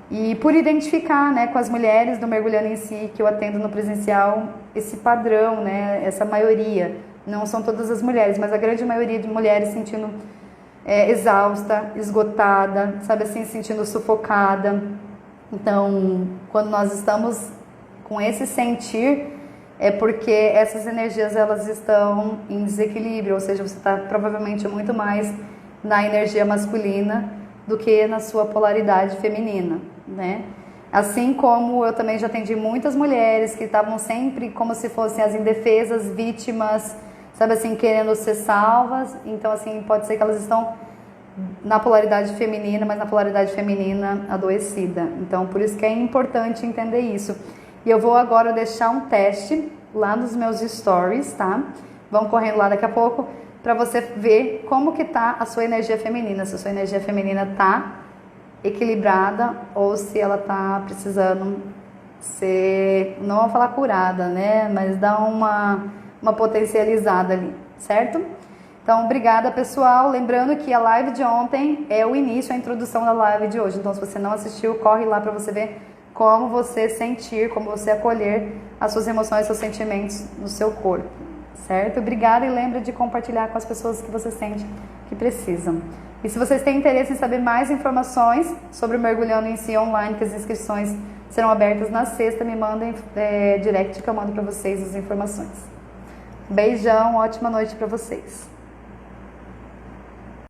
E por identificar, né, com as mulheres do Mergulhando em Si, que eu atendo no presencial, esse padrão, né, essa maioria. Não são todas as mulheres, mas a grande maioria de mulheres sentindo exausta, esgotada, sabe assim, sentindo sufocada. Então, quando nós estamos com esse sentir, é porque essas energias elas estão em desequilíbrio, ou seja, você está provavelmente muito mais na energia masculina do que na sua polaridade feminina, né? Assim como eu também já atendi muitas mulheres que estavam sempre como se fossem as indefesas, vítimas, sabe assim, querendo ser salvas. Então, assim, pode ser que elas estão na polaridade feminina, mas na polaridade feminina adoecida. Então, por isso que é importante entender isso. E eu vou agora deixar um teste lá nos meus stories, tá? Vão correndo lá daqui a pouco para você ver como que tá a sua energia feminina. Se a sua energia feminina tá equilibrada ou se ela tá precisando ser, não vou falar curada, né? Mas dar uma potencializada ali, certo? Então, obrigada, pessoal. Lembrando que a live de ontem é o início, a introdução da live de hoje. Então, se você não assistiu, corre lá para você ver como você sentir, como você acolher as suas emoções, seus sentimentos no seu corpo, certo? Obrigada e lembre de compartilhar com as pessoas que você sente que precisam. E se vocês têm interesse em saber mais informações sobre o Mergulhando em Si online, que as inscrições serão abertas na sexta, me mandem direct que eu mando para vocês as informações. Beijão, ótima noite para vocês.